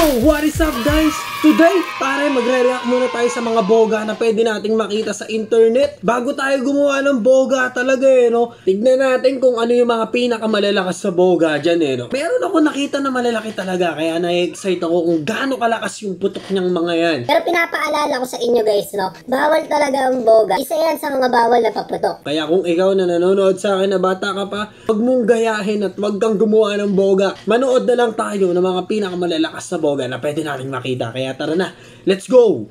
What is up guys? Today, pare magre-react muna tayo sa mga boga na pwede nating makita sa internet. Bago tayo gumawa ng boga talaga no? Tignan natin kung ano yung mga pinakamalalakas sa boga dyan no? Meron ako nakita na malalaki talaga, kaya na-excite ako kung gaano kalakas yung putok niyang mga yan. Pero pinapaalala ko sa inyo guys, no? Bawal talaga ang boga. Isa yan sa mga bawal na paputok. Kaya kung ikaw na nanonood sa akin na bata ka pa, huwag mong gayahin at huwag kang gumawa ng boga. Manood na lang tayo ng mga pinakamalalakas sa boga na pwede natin makita. Kaya tara na, let's go!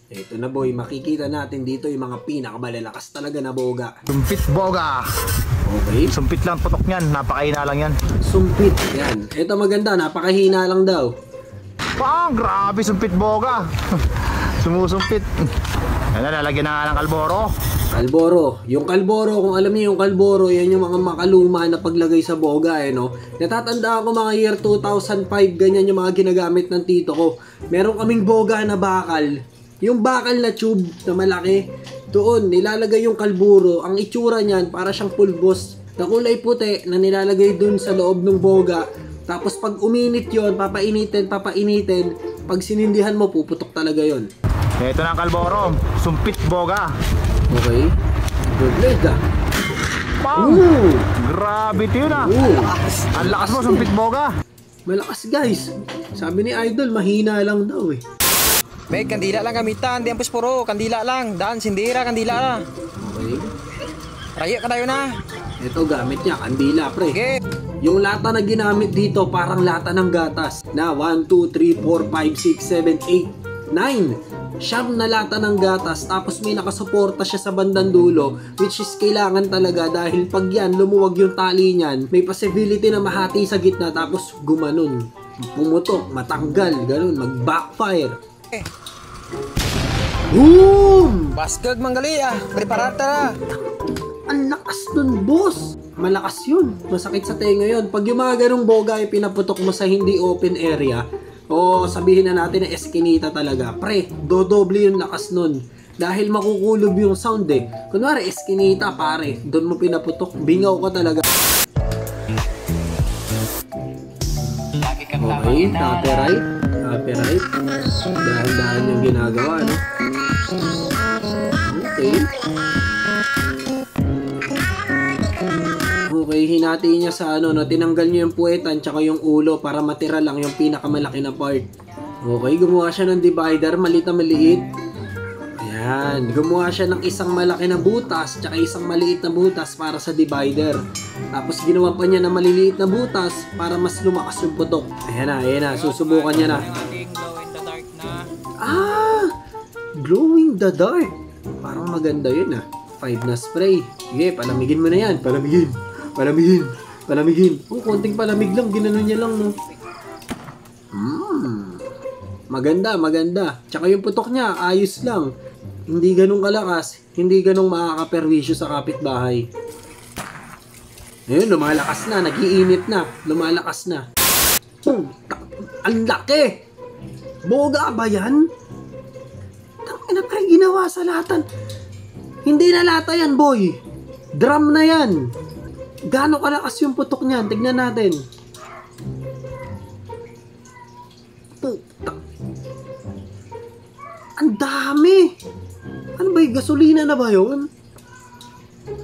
Ito na boy, makikita natin dito yung mga pinakamalalakas talaga na boga. Sumpit boga. Okay. Sumpit lang putok niyan, napakahina lang yan. Sumpit, yan. Ito maganda, napakahina lang daw. Grabe sumpit boga. Sumusumpit. Ano, lalagyan na nga ng kalboro. Kalboro. Yung kalboro, kung alam niyo yung kalboro, yan yung mga makaluma na paglagay sa boga no. Natatandaan ko mga year 2005, ganyan yung mga ginagamit ng tito ko. Meron kaming boga na bakal. Yung bakal na tube na malaki, doon nilalagay yung kalburo. Ang itsura niyan, para siyang pulbos na kulay puti na nilalagay dun sa loob ng boga. Tapos pag uminit yon, papainitin. Pag sinindihan mo, puputok talaga yon. Ito na ang kalboro. Sumpit boga. Okay. Good blade Pang! Grabe ito yun Ang lakas mo, sumpit boga. Malakas guys. Sabi ni Idol, mahina lang daw Meg, kandila lang gamitan, di ang pusporo, kandila lang, daan, sindira, kandila lang. Okay. Raya ka tayo na. Ito gamit niya, kandila pre. Okay. Yung lata na ginamit dito, parang lata ng gatas. Na 1, 2, 3, 4, 5, 6, 7, 8, 9. Siyam na lata ng gatas, tapos may nakasuporta siya sa bandang dulo, which is kailangan talaga dahil pag yan, lumuwag yung tali niyan, may possibility na mahati sa gitna tapos gumanon, pumutok, matanggal, ganun, mag-backfire. Boom! Baskag manggali preparata. Ang lakas nun, boss! Malakas yun, masakit sa tenga yun. Pag yung mga ganong boga ay pinaputok mo sa hindi open area, o sabihin na natin na eskinita talaga, pre, dodoble yung lakas nun. Dahil makukulob yung sound Kunwari, eskinita pare, doon mo pinaputok, bingaw ka talaga. Okay, copyright. Dahan-dahan yung ginagawa, no? Okay. Okay, hinati niya sa no, tinanggal niya yung puwetan tsaka yung ulo para matira lang yung pinakamalaki na part. Okay, gumawa siya ng divider, maliit na maliit. Ayan, gumawa siya ng isang malaki na butas tsaka isang maliit na butas para sa divider. Tapos ginawa pa niya na maliliit na butas para mas lumakas yung putok. Ayan na, susubukan niya na. Glow in the dark. Parang maganda yun 5 na spray. Sige, palamigin mo na yan, palamigin. Konting palamig lang, ginanon niya lang, no? Maganda. Tsaka yung putok niya, ayos lang. Hindi ganong kalakas, hindi ganong makakaperwisyo sa kapitbahay. Ngayon, lumalakas na, nag-iinit na, lumalakas na. Ang laki! Boga ba yan? Tangina pa rin ginawa sa latan. Hindi na lata yan, boy. Drum na yan. Gaano kalakas yung putok niyan? Tignan natin. Puta. Ang dami. Ano ba yung gasolina na ba yun?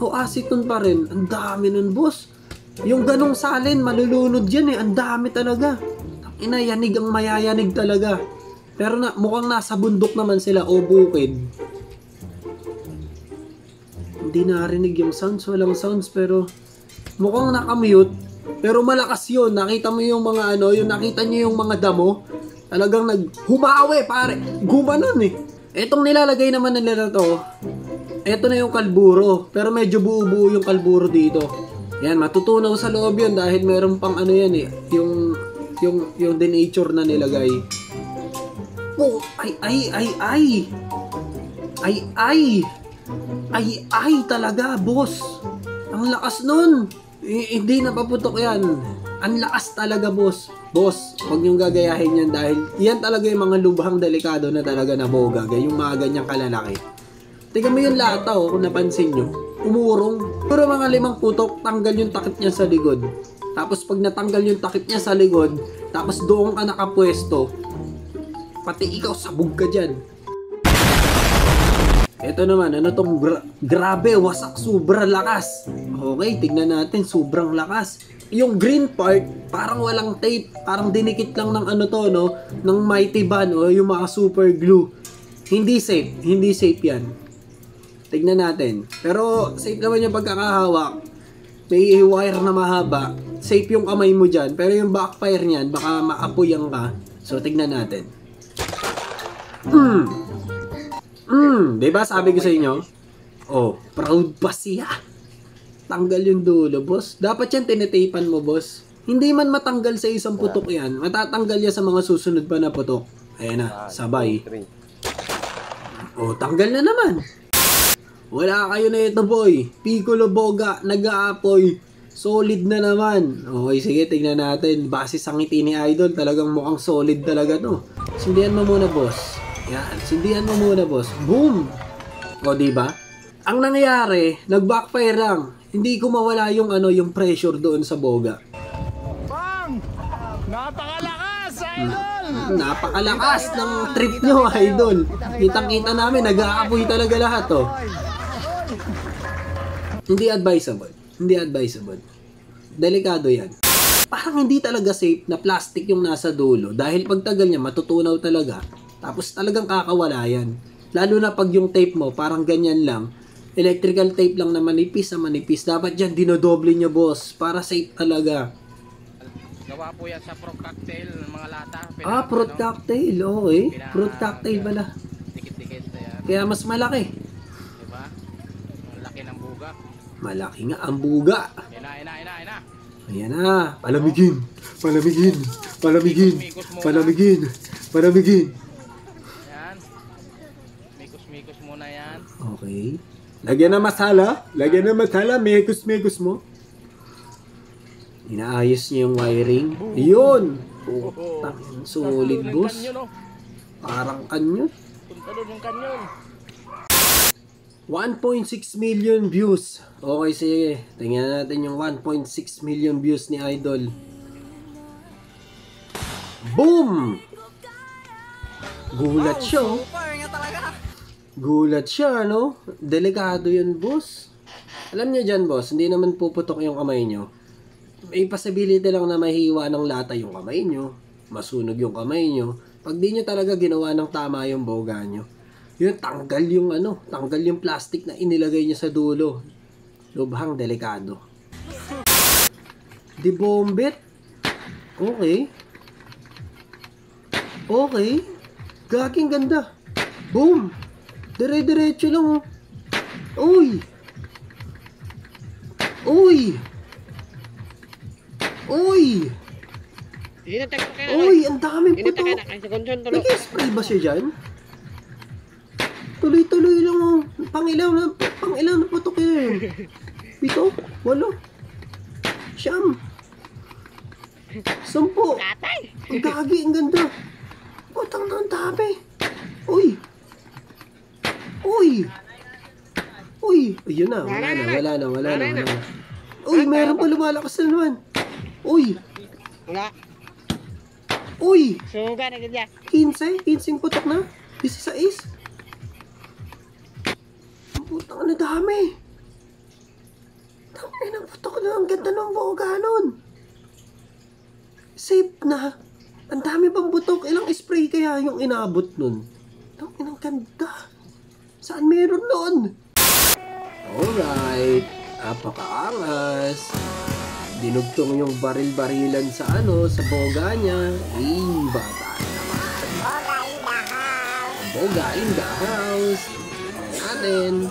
O aceton pa rin. Ang dami nun, boss. Yung ganong salin, malulunod yan Ang dami talaga. Inayanig ang mayayanig talaga. Pero mukhang nasa bundok naman sila o bukid. Hindi narinig yung sounds. Walang sounds pero mukhang nakamute, pero malakas yun. Nakita mo yung mga yung nakita nyo yung mga damo, talagang naghumawi pare, gumanon Etong nilalagay naman nila to, eto na yung kalburo, pero medyo buo-buo yung kalburo dito. Yan, matutunaw sa loob yun dahil meron pang yan yung denature na nilagay. Oh, ay talaga, boss. Ang lakas nun. Hindi na paputok yan. Ang lakas talaga, boss. Boss, huwag niyong gagayahin yan dahil yan talaga yung mga lubhang delikado na talaga na boga. Yung mga ganyang kalalaki. Tingnan mo yung lata kung napansin nyo. Umurong. Pero mga 5 putok, tanggal yung takip niya sa likod. Tapos pag natanggal yung takip niya sa likod, tapos doon ka nakapwesto, pati ikaw sabog ka dyan. Ito naman, ano tong grabe, wasak, sobrang lakas. Okay, tignan natin, sobrang lakas. Yung green part, parang walang tape, parang dinikit lang ng ano to, no? Ng Mighty Band o yung mga super glue. Hindi safe yan. Tignan natin. Pero safe naman yung pagkakahawak. May wire na mahaba. Safe yung kamay mo dyan. Pero yung backfire niyan, baka maapoyan ka. So, tignan natin. Diba sabi ko sa inyo? Oh, proud pa siya. Tanggal yung dulo, boss. Dapat yan tinetapan mo, boss. Hindi man matanggal sa isang putok yan. Matatanggal yan sa mga susunod pa na putok. Ayan na, sabay. Oh, tanggal na naman. Wala kayo na ito, boy. Piccolo Boga, nag-aapoy. Solid na naman. Okay, sige, tignan natin. Base sa ngiti ni Idol, talagang mukhang solid talaga to. Sindihan mo muna, boss. Yan, sindihan mo muna, boss. Boom! O, diba? Ang nangyayari, nag-backfire lang. Hindi ko mawala yung yung pressure doon sa boga. Bang! Napakalakas, Idol! Napakalakas ng trip nyo, Idol. Kitang-kita namin, nag-aapoy talaga lahat, oh. Hindi advisable. Hindi advisable. Delikado yan. Parang hindi talaga safe na plastic yung nasa dulo. Dahil pagtagal niya, matutunaw talaga. Tapos talagang kakawala yan. Lalo na pag yung tape mo, parang ganyan lang. Electrical tape lang na manipis na manipis. Dapat dyan, dinodoble nyo, boss. Para safe talaga. Gawa po yan sa fruit cocktail, mga lata. Fruit cocktail. Okay. Fruit cocktail pala. Dikit-dikit na yan. Kaya mas malaki. Diba? Ang laki ng buga. Malaki nga ang buga. Ina. Ayan na. Palamigin. Palamigin. Palamigin. Palamigin. Palamigin. Yan. Mikos-mikos muna yan. Okay. Lagyan na masala. Lagyan na masala. Mekos-mekos mo. Inaayos niya yung wiring. Yun. Putang. Solid, boss. Parang kanyon. Punta doon yung kanyon. 1.6 million views. Okay, sige. Tingnan natin yung 1.6 million views ni Idol. Boom! Gulat siya, oh. Gulat siya, no? Delikado yun, boss. Alam niyo dyan, boss, hindi naman puputok yung kamay nyo. May possibility lang na mahiwa ng lata yung kamay nyo. Masunog yung kamay nyo. Pag di nyo talaga ginawa ng tama yung boga nyo. Yun, tanggal yung plastic na inilagay niya sa dulo. Lubhang delikado. Di bombet. Okay. Okay. Gaging ganda. Boom. Dire-diretso lang, oh. Uy. Uy. Uy. Uy, ang daming puto. Nag-spray ba siya dyan? Tuloy-tuloy lang, oh. Pang-ilang na putok yun. 7, 8, 9, 10. Ang gagi, ang ganda. Putang na, ang dami. Uy. Uy. Uy. Ayun na, wala na. Uy, meron pa lumalakas na naman. Uy. Uy. 15 putok na. 16. Putang na dami. Tangin ang putok na. Ang ganda ng boga nun. Safe na. Ang dami pang butok. Ilang spray kaya yung inabot nun? Tangin ang ganda. Saan meron nun? Alright. Apakaangas. Dinugtong yung baril-barilan sa sa boga niya. Bata naman. Boga in the house. Natin.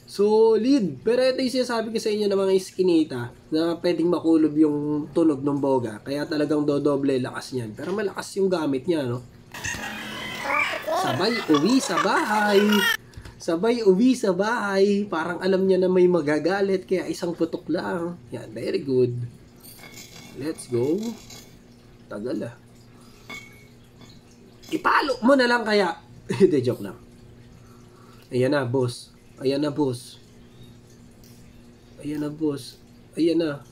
Solid. Pero ito yung sinasabi ko sa inyo ng mga iskinita na pwedeng makulob yung tunog ng boga. Kaya talagang dodoble lakas niyan. Pero malakas yung gamit niya, no? Sabay uwi sa bahay. Sabay uwi sa bahay. Parang alam niya na may magagalit. Kaya isang putok lang. Yan, very good. Let's go. Tagal, ah. Ipalo mo na lang kaya. Hindi, joke lang. Ayan na, boss. Ayan na, boss. Ayan na, boss. Ayan na.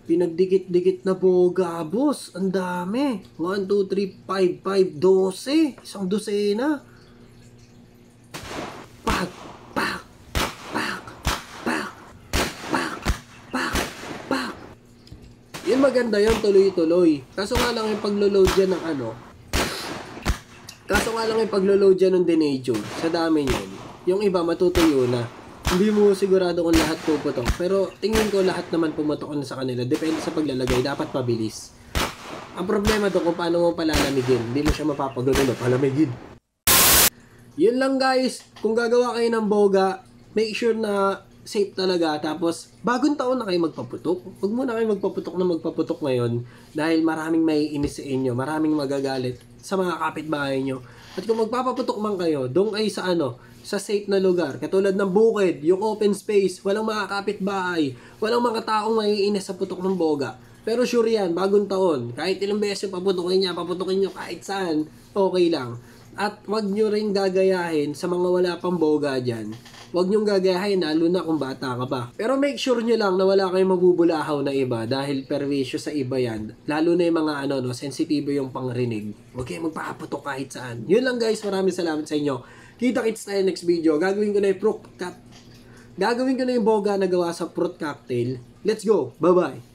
Pinagdikit-dikit na boga, boss. Ang dami. 1, 2, 3, 5, 5, 12. Isang dosena. Pak, pak, pak, pak, pak, pak, pak. Yun maganda yun, tuloy-tuloy. Kaso nga lang yung paglo-load dyan ng paglo-load dyan ng denatured. Sa dami yun. Yung iba matutuyo na. Hindi mo sigurado kung lahat puputok. Pero tingin ko lahat naman pumutok na sa kanila. Depende sa paglalagay. Dapat mabilis. Ang problema doon kung paano mo palalamigin. Hindi mo siya mapapagulo na palamigin. Yun lang guys. Kung gagawa kayo ng boga, make sure na safe talaga. Tapos, bagong taon na kayo magpaputok. Huwag muna kayo magpaputok ngayon. Dahil maraming maiinis sa inyo. Maraming magagalit sa mga kapitbahay nyo. At kung magpapaputok man kayo, doon ay sa sa safe na lugar. Katulad ng bukid, yung open space, walang mga kapitbahay, walang mga taong maiinis sa putok ng boga. Pero sure yan, bagong taon, kahit ilang beses paputukin nyo kahit saan, okay lang. At wag nyo rin gagayahin sa mga wala pang boga dyan. Wag nyo gagayahin, lalo na kung bata ka pa. Pero make sure nyo lang na wala kayong mabubulahaw na iba dahil perwisyo sa iba yan. Lalo na yung mga sensitibo yung pangrinig. Huwag kayong magpapaputok kahit saan. Yun lang guys, maraming salamat sa inyo. Kita-kits tayo next video. Gagawin ko na yung boga na gawa sa fruit cocktail. Let's go. Bye-bye.